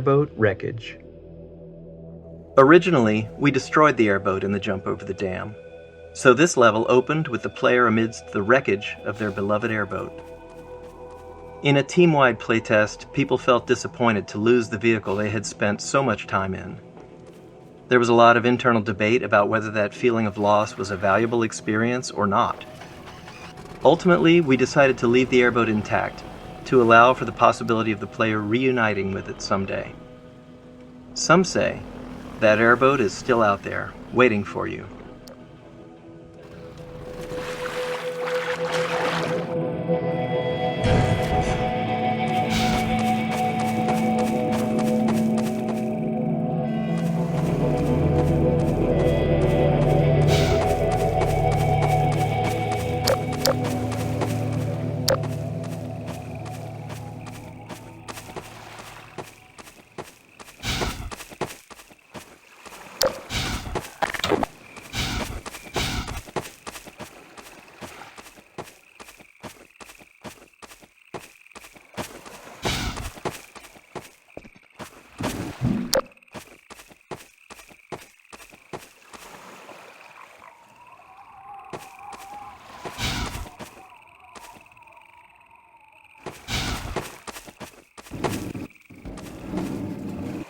Airboat Wreckage. Originally, we destroyed the airboat in the jump over the dam, so this level opened with the player amidst the wreckage of their beloved airboat. In a team-wide playtest, people felt disappointed to lose the vehicle they had spent so much time in. There was a lot of internal debate about whether that feeling of loss was a valuable experience or not. Ultimately, we decided to leave the airboat intact, to allow for the possibility of the player reuniting with it someday. Some say that airboat is still out there, waiting for you.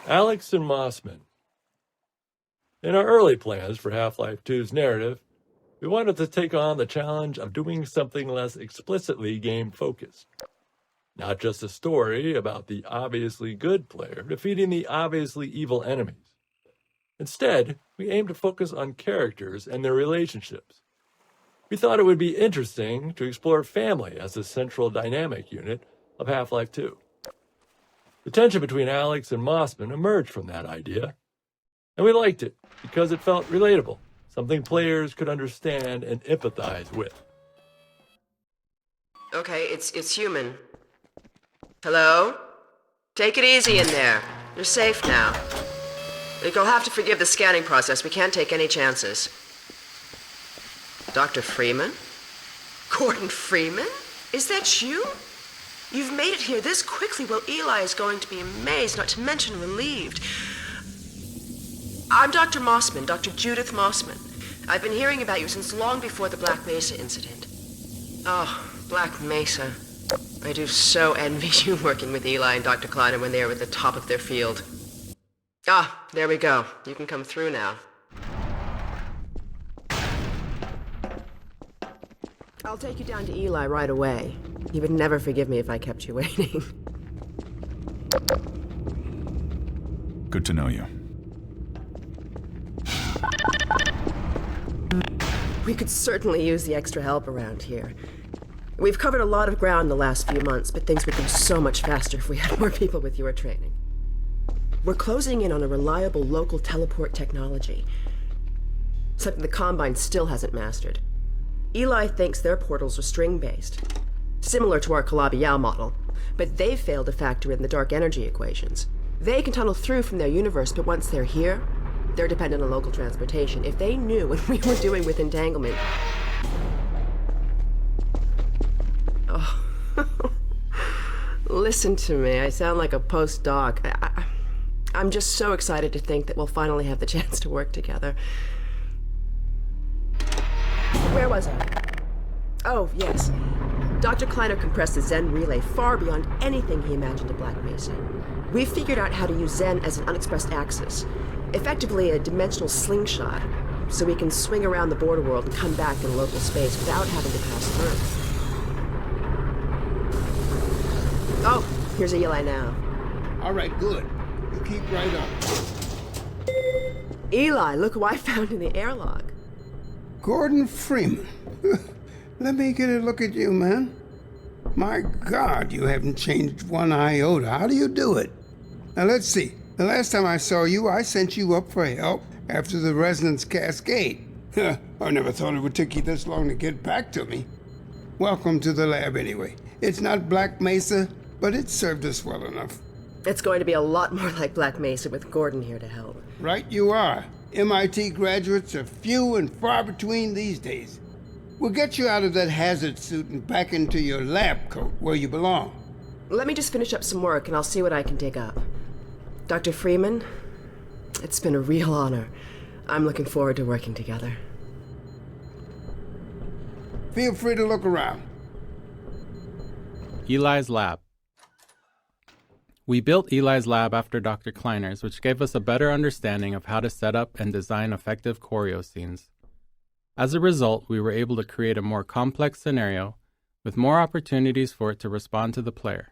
Alyx and Mossman. In our early plans for Half-Life 2's narrative, we wanted to take on the challenge of doing something less explicitly game-focused. Not just a story about the obviously good player defeating the obviously evil enemies. Instead, we aimed to focus on characters and their relationships. We thought it would be interesting to explore family as a central dynamic unit of Half-Life 2. The tension between Alyx and Mossman emerged from that idea, and we liked it because it felt relatable, something players could understand and empathize with. Okay, it's human. Hello? Take it easy in there. You're safe now. You'll have to forgive the scanning process. We can't take any chances. Dr. Freeman? Gordon Freeman? Is that you? You've made it here this quickly. Well, Eli is going to be amazed, not to mention relieved. I'm Dr. Mossman, Dr. Judith Mossman. I've been hearing about you since long before the Black Mesa incident. Oh, Black Mesa. I do so envy you working with Eli and Dr. Kleiner when they were at the top of their field. Ah, there we go. You can come through now. I'll take you down to Eli right away. He would never forgive me if I kept you waiting. Good to know you. We could certainly use the extra help around here. We've covered a lot of ground the last few months, but things would go so much faster if we had more people with your training. We're closing in on a reliable local teleport technology. Something the Combine still hasn't mastered. Eli thinks their portals are string-based, similar to our Calabi-Yau model, but they've failed to factor in the dark energy equations. They can tunnel through from their universe, but once they're here, they're dependent on local transportation. If they knew what we were doing with entanglement... Oh. Listen to me, I sound like a postdoc. I'm just so excited to think that we'll finally have the chance to work together. Where was I? Oh, yes. Dr. Kleiner compressed the Zen relay far beyond anything he imagined at Black Mesa. We've figured out how to use Zen as an unexpressed axis, effectively a dimensional slingshot, so we can swing around the border world and come back in local space without having to pass through. Oh, here's Eli now. All right, good. You keep right up. Eli, look who I found in the airlock. Gordon Freeman. Let me get a look at you, man. My God, you haven't changed one iota. How do you do it? Now, let's see. The last time I saw you, I sent you up for help after the resonance cascade. I never thought it would take you this long to get back to me. Welcome to the lab, anyway. It's not Black Mesa, but it served us well enough. It's going to be a lot more like Black Mesa with Gordon here to help. Right you are. MIT graduates are few and far between these days. We'll get you out of that hazard suit and back into your lab coat where you belong. Let me just finish up some work and I'll see what I can dig up. Dr. Freeman, it's been a real honor. I'm looking forward to working together. Feel free to look around. Eli's lab. We built Eli's lab after Dr. Kleiner's, which gave us a better understanding of how to set up and design effective choreo scenes. As a result, we were able to create a more complex scenario with more opportunities for it to respond to the player.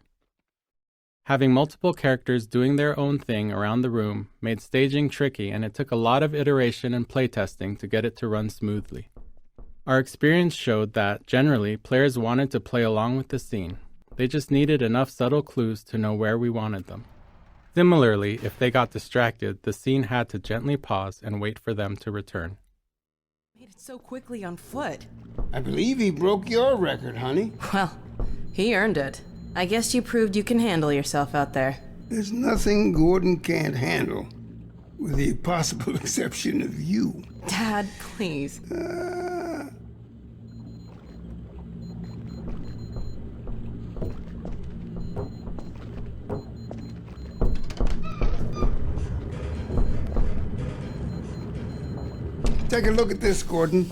Having multiple characters doing their own thing around the room made staging tricky, and it took a lot of iteration and playtesting to get it to run smoothly. Our experience showed that, generally, players wanted to play along with the scene. They just needed enough subtle clues to know where we wanted them. Similarly, if they got distracted, the scene had to gently pause and wait for them to return. Made it so quickly on foot. I believe he broke your record, honey. Well, he earned it. I guess you proved you can handle yourself out there. There's nothing Gordon can't handle, with the possible exception of you. Dad, please. Take a look at this, Gordon.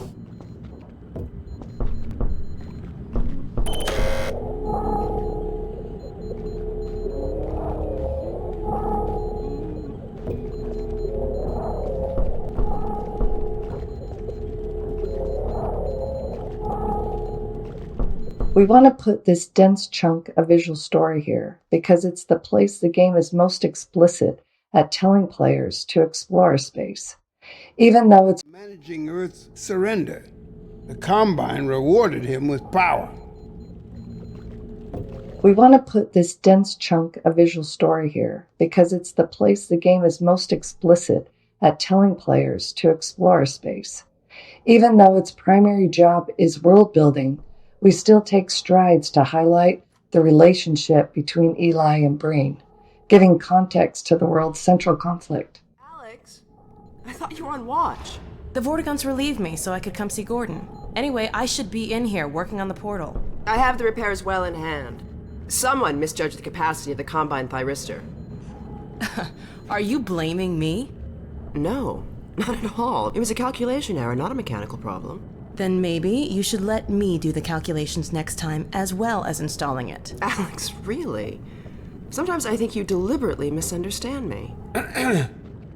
We want to put this dense chunk of visual story here because it's the place the game is most explicit at telling players to explore space. Even though it's Managing Earth's surrender, the Combine rewarded him with power. We want to put this dense chunk of visual story here because it's the place the game is most explicit at telling players to explore space. Even though its primary job is world building, we still take strides to highlight the relationship between Eli and Breen, giving context to the world's central conflict. Alex, I thought you were on watch. The Vortiguns relieved me so I could come see Gordon. Anyway, I should be in here working on the portal. I have the repairs well in hand. Someone misjudged the capacity of the Combine thyristor. Are you blaming me? No, not at all. It was a calculation error, not a mechanical problem. Then maybe you should let me do the calculations next time as well as installing it. Alex, really? Sometimes I think you deliberately misunderstand me.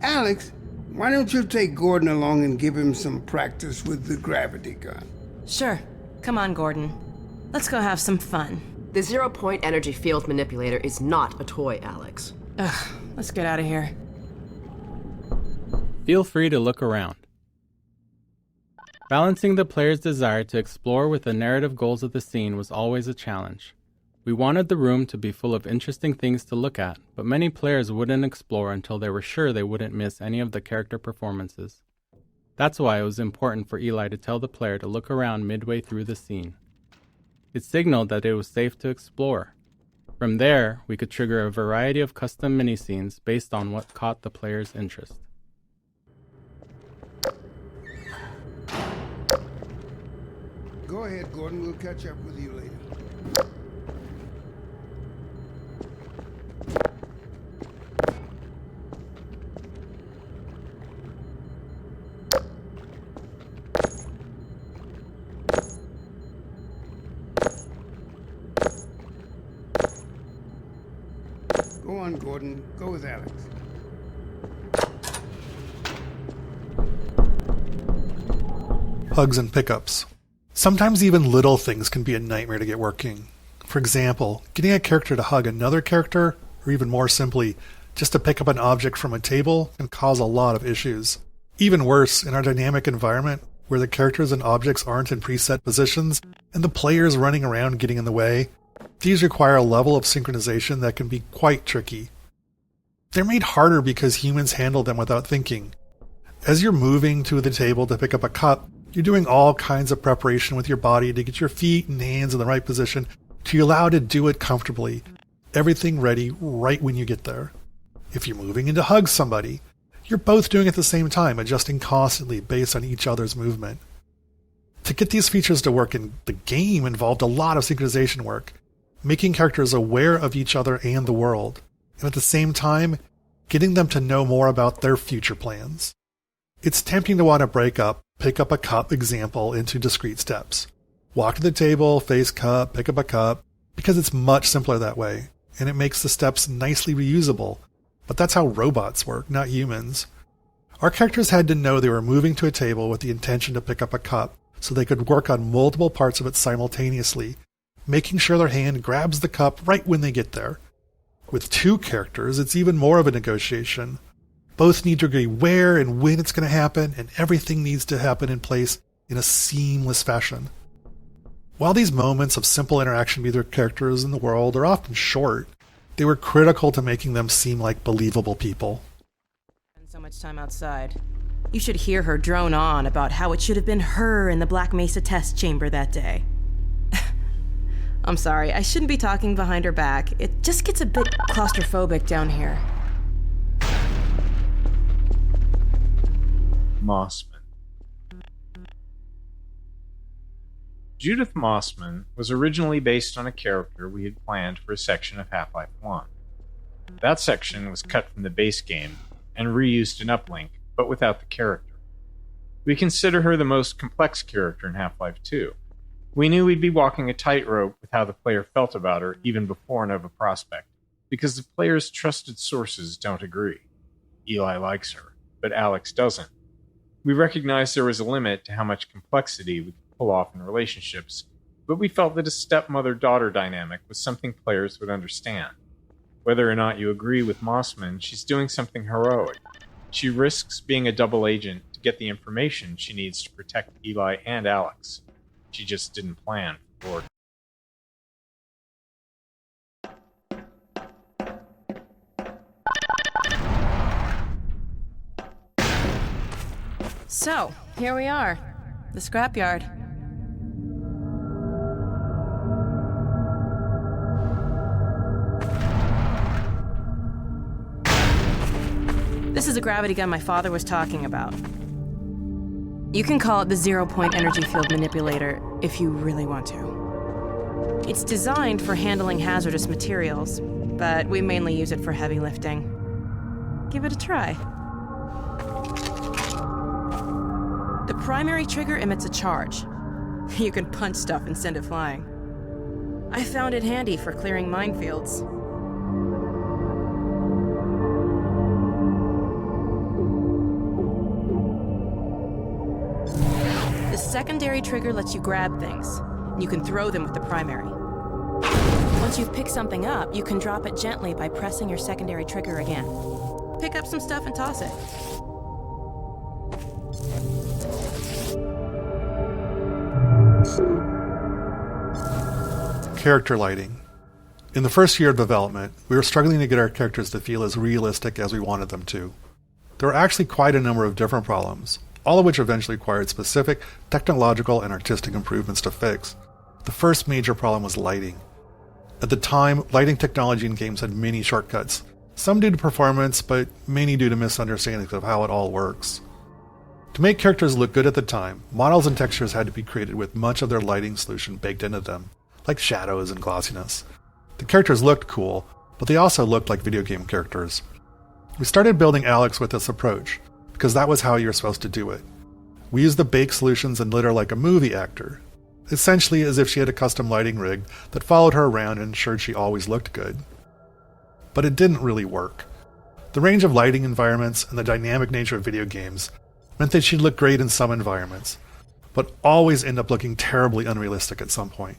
Alex, why don't you take Gordon along and give him some practice with the gravity gun? Sure. Come on, Gordon. Let's go have some fun. The zero-point energy field manipulator is not a toy, Alex. Ugh, let's get out of here. Feel free to look around. Balancing the player's desire to explore with the narrative goals of the scene was always a challenge. We wanted the room to be full of interesting things to look at, but many players wouldn't explore until they were sure they wouldn't miss any of the character performances. That's why it was important for Eli to tell the player to look around midway through the scene. It signaled that it was safe to explore. From there, we could trigger a variety of custom mini-scenes based on what caught the player's interest. Go ahead, Gordon. We'll catch up with you later. Go on, Gordon. Go with Alex. Hugs and pickups. Sometimes even little things can be a nightmare to get working. For example, getting a character to hug another character, or even more simply, just to pick up an object from a table, can cause a lot of issues. Even worse, in our dynamic environment, where the characters and objects aren't in preset positions, and the player is running around getting in the way, these require a level of synchronization that can be quite tricky. They're made harder because humans handle them without thinking. As you're moving to the table to pick up a cup, you're doing all kinds of preparation with your body to get your feet and hands in the right position to allow to do it comfortably. Everything ready right when you get there. If you're moving in to hug somebody, you're both doing it at the same time, adjusting constantly based on each other's movement. To get these features to work in the game involved a lot of synchronization work, making characters aware of each other and the world, and at the same time, getting them to know more about their future plans. It's tempting to want to break up pick up a cup example into discrete steps. Walk to the table, face cup, pick up a cup, because it's much simpler that way, and it makes the steps nicely reusable. But that's how robots work, not humans. Our characters had to know they were moving to a table with the intention to pick up a cup, so they could work on multiple parts of it simultaneously, making sure their hand grabs the cup right when they get there. With two characters, it's even more of a negotiation. Both need to agree where and when it's going to happen, and everything needs to happen in place in a seamless fashion. While these moments of simple interaction with their characters in the world are often short, they were critical to making them seem like believable people. Spend so much time outside. You should hear her drone on about how it should have been her in the Black Mesa test chamber that day. I'm sorry, I shouldn't be talking behind her back. It just gets a bit claustrophobic down here. Mossman. Judith Mossman was originally based on a character we had planned for a section of Half-Life 1. That section was cut from the base game and reused in Uplink, but without the character. We consider her the most complex character in Half-Life 2. We knew we'd be walking a tightrope with how the player felt about her even before Nova Prospekt, because the player's trusted sources don't agree. Eli likes her, but Alyx doesn't. We recognized there was a limit to how much complexity we could pull off in relationships, but we felt that a stepmother-daughter dynamic was something players would understand. Whether or not you agree with Mossman, she's doing something heroic. She risks being a double agent to get the information she needs to protect Eli and Alyx. She just didn't plan for Gordon. So, here we are. The scrapyard. This is a gravity gun my father was talking about. You can call it the zero-point energy field manipulator if you really want to. It's designed for handling hazardous materials, but we mainly use it for heavy lifting. Give it a try. The primary trigger emits a charge. You can punch stuff and send it flying. I found it handy for clearing minefields. The secondary trigger lets you grab things. You can throw them with the primary. Once you've picked something up, you can drop it gently by pressing your secondary trigger again. Pick up some stuff and toss it. Character lighting. In the first year of development, we were struggling to get our characters to feel as realistic as we wanted them to. There were actually quite a number of different problems, all of which eventually required specific technological and artistic improvements to fix. The first major problem was lighting. At the time, lighting technology in games had many shortcuts, some due to performance, but many due to misunderstandings of how it all works. To make characters look good at the time, models and textures had to be created with much of their lighting solution baked into them, like shadows and glossiness. The characters looked cool, but they also looked like video game characters. We started building Alyx with this approach, because that was how you were supposed to do it. We used the baked solutions and lit her like a movie actor, essentially as if she had a custom lighting rig that followed her around and ensured she always looked good. But it didn't really work. The range of lighting environments and the dynamic nature of video games meant that she'd look great in some environments, but always end up looking terribly unrealistic at some point.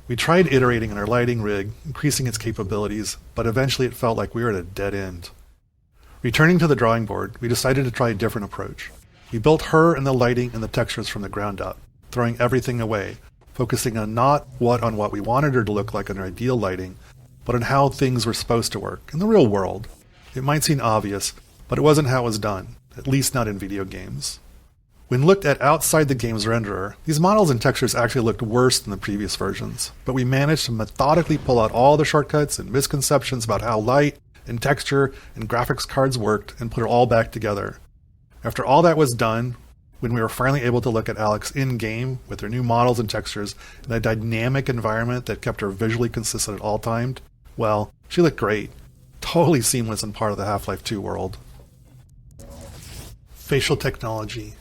We tried iterating on our lighting rig, increasing its capabilities, but eventually it felt like we were at a dead end. Returning to the drawing board, we decided to try a different approach. We built her and the lighting and the textures from the ground up, throwing everything away, focusing on not on what we wanted her to look like in our ideal lighting, but on how things were supposed to work in the real world. It might seem obvious, but it wasn't how it was done, at least not in video games. When looked at outside the game's renderer, these models and textures actually looked worse than the previous versions, but we managed to methodically pull out all the shortcuts and misconceptions about how light and texture and graphics cards worked and put it all back together. After all that was done, when we were finally able to look at Alyx in-game with her new models and textures in a dynamic environment that kept her visually consistent at all times, well, she looked great. totally seamless and part of the Half-Life 2 world. Facial technology.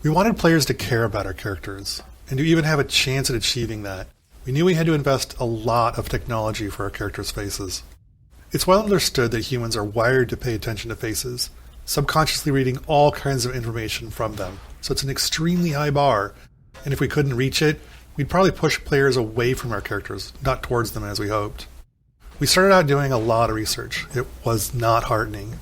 We wanted players to care about our characters, and to even have a chance at achieving that, we knew we had to invest a lot of technology for our characters' faces. It's well understood that humans are wired to pay attention to faces, subconsciously reading all kinds of information from them, so it's an extremely high bar, and if we couldn't reach it, we'd probably push players away from our characters, not towards them as we hoped. We started out doing a lot of research. It was not heartening.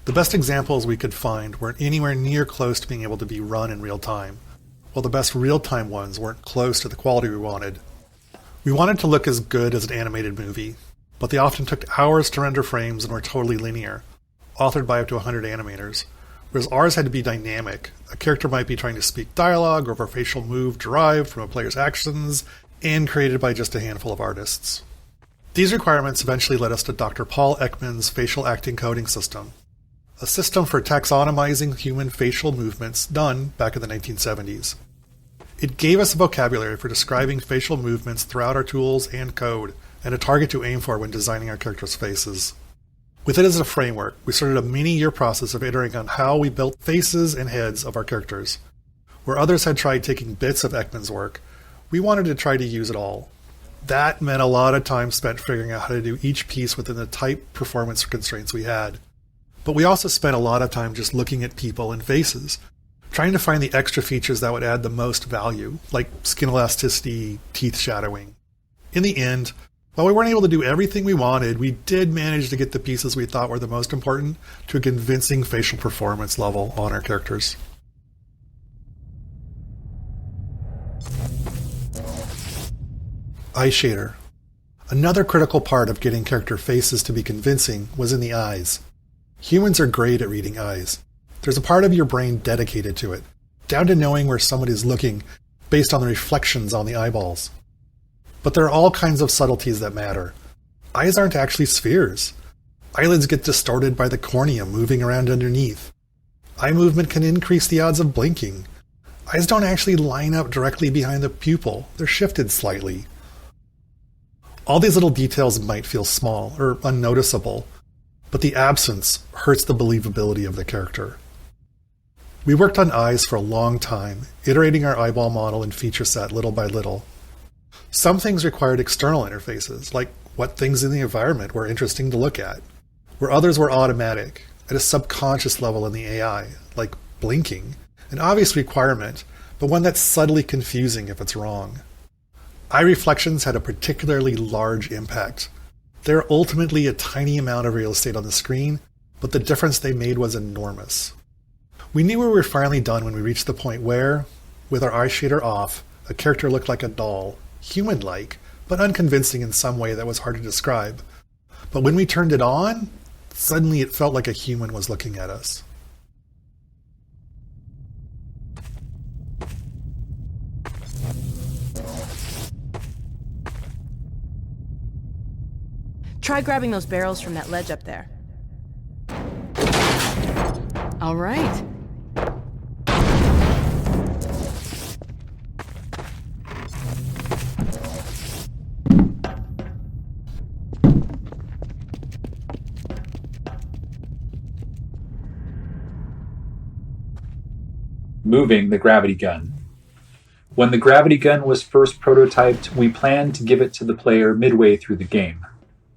The best examples we could find weren't anywhere near close to being able to be run in real time, while the best real-time ones weren't close to the quality we wanted. We wanted to look as good as an animated movie, but they often took hours to render frames and were totally linear, authored by up to 100 animators, whereas ours had to be dynamic. A character might be trying to speak dialogue or a facial move derived from a player's actions and created by just a handful of artists. These requirements eventually led us to Dr. Paul Ekman's facial acting coding system, a system for taxonomizing human facial movements done back in the 1970s. It gave us a vocabulary for describing facial movements throughout our tools and code, and a target to aim for when designing our characters' faces. With it as a framework, we started a many-year process of iterating on how we built faces and heads of our characters. Where others had tried taking bits of Ekman's work, we wanted to try to use it all. That meant a lot of time spent figuring out how to do each piece within the tight performance constraints we had. But we also spent a lot of time just looking at people and faces, trying to find the extra features that would add the most value, like skin elasticity, teeth shadowing. In the end, while we weren't able to do everything we wanted, we did manage to get the pieces we thought were the most important to a convincing facial performance level on our characters. Eye shader. Another critical part of getting character faces to be convincing was in the eyes. Humans are great at reading eyes. There's a part of your brain dedicated to it, down to knowing where somebody's looking based on the reflections on the eyeballs. But there are all kinds of subtleties that matter. Eyes aren't actually spheres. Eyelids get distorted by the cornea moving around underneath. Eye movement can increase the odds of blinking. Eyes don't actually line up directly behind the pupil. They're shifted slightly. All these little details might feel small or unnoticeable, but the absence hurts the believability of the character. We worked on eyes for a long time, iterating our eyeball model and feature set little by little. Some things required external interfaces, like what things in the environment were interesting to look at, where others were automatic, at a subconscious level in the AI, like blinking, an obvious requirement, but one that's subtly confusing if it's wrong. Eye reflections had a particularly large impact. They're ultimately a tiny amount of real estate on the screen, but the difference they made was enormous. We knew we were finally done when we reached the point where, with our eye shader off, a character looked like a doll, human-like, but unconvincing in some way that was hard to describe. But when we turned it on, suddenly it felt like a human was looking at us. Try grabbing those barrels from that ledge up there. All right. Moving the gravity gun. When the gravity gun was first prototyped, we planned to give it to the player midway through the game.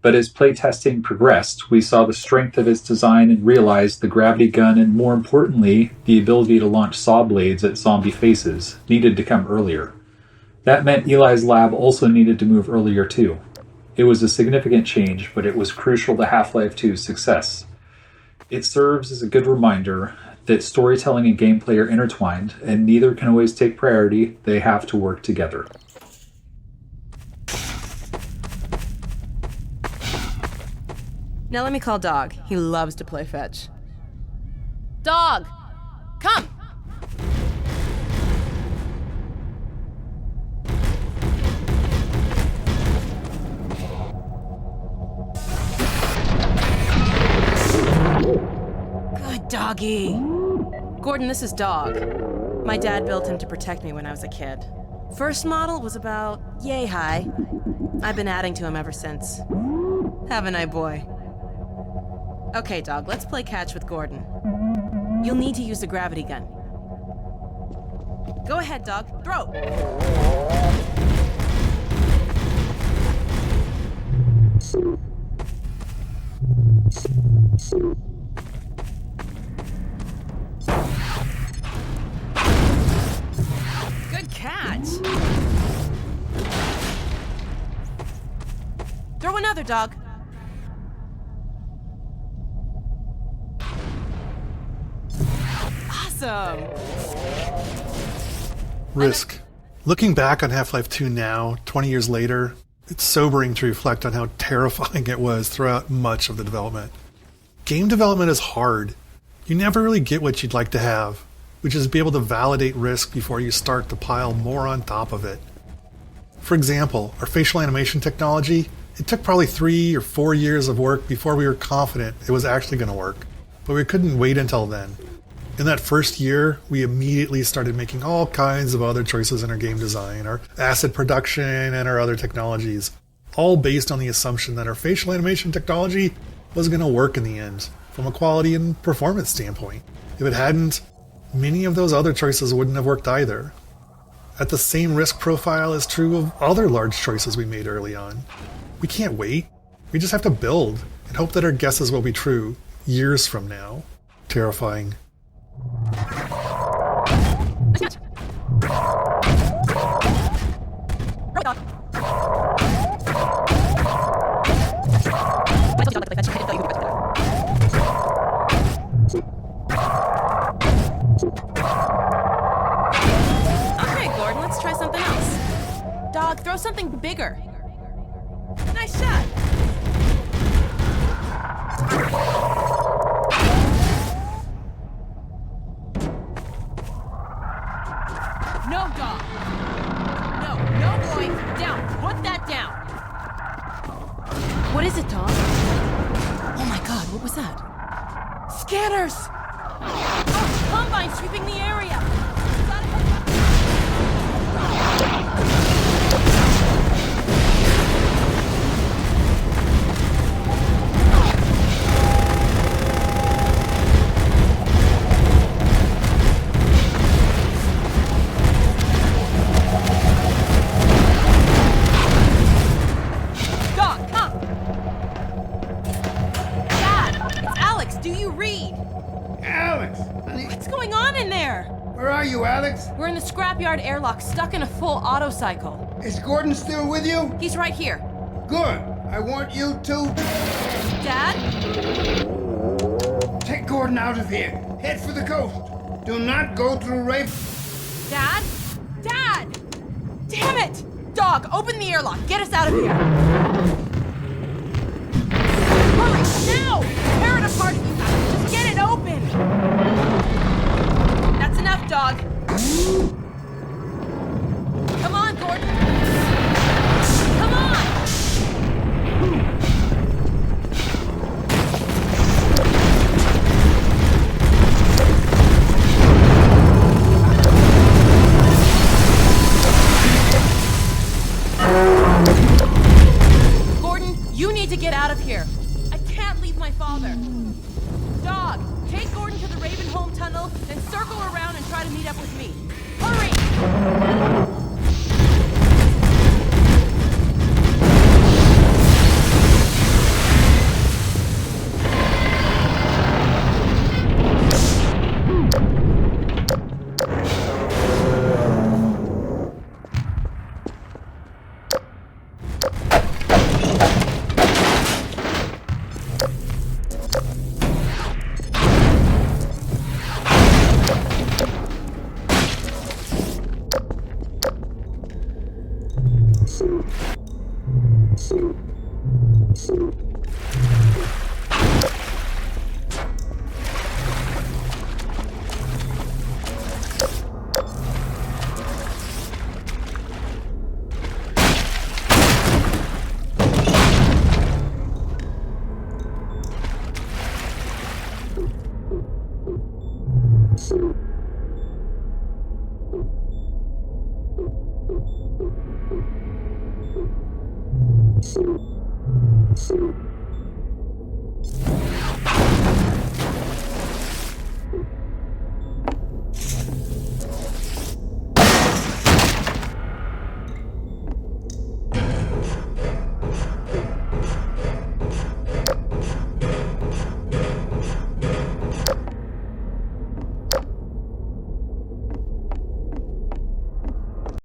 But as playtesting progressed, we saw the strength of its design and realized the gravity gun and, more importantly, the ability to launch saw blades at zombie faces needed to come earlier. That meant Eli's lab also needed to move earlier too. It was a significant change, but it was crucial to Half-Life 2's success. It serves as a good reminder that storytelling and gameplay are intertwined, and neither can always take priority. They have to work together. Now let me call Dog. He loves to play fetch. Dog! Come! Good doggy. Gordon, this is Dog. My dad built him to protect me when I was a kid. First model was about yay high. I've been adding to him ever since. Have a night, boy. Okay, dog, let's play catch with Gordon. You'll need to use the gravity gun. Go ahead, dog. Throw! Good catch! Throw another, dog. Awesome! Risk. Looking back on Half-Life 2 now, 20 years later, it's sobering to reflect on how terrifying it was throughout much of the development. Game development is hard. You never really get what you'd like to have, which is be able to validate risk before you start to pile more on top of it. For example, our facial animation technology, it took probably 3 or 4 years of work before we were confident it was actually going to work, but we couldn't wait until then. In that first year, we immediately started making all kinds of other choices in our game design, our asset production, and our other technologies, all based on the assumption that our facial animation technology was going to work in the end, from a quality and performance standpoint. If it hadn't, many of those other choices wouldn't have worked either. At the same risk profile is true of other large choices we made early on. We can't wait. We just have to build and hope that our guesses will be true years from now. Terrifying. Okay, Gordon, let's try something else. Dog, throw something bigger. Nice shot. No, dog. No, boy. Down. Put that down. What is it, dog? Oh my god, what was that? Scanners! Oh, Combine sweeping the area! Gotta head back. Dog, come! Dad, it's Alyx. Do you read? Alyx! Honey, What's going on in there? where are you, Alyx? We're in the scrapyard airlock, stuck in a full auto cycle. Is Gordon still with you? He's right here. Good. I want you to Dad? take Gordon out of here. Head for the coast. Do not go through Rape. Dad? Dad! Damn it! Dog, open the airlock. Get us out of here. Hurry, now! Tear it apart if you have to. Just get it open. That's enough, dog. Come on, Gordon. Come on! Gordon, you need to get out of here. I can't leave my father. Dog, take Gordon to the Raven Home Tunnel, then circle around and try to meet up with me. Hurry! you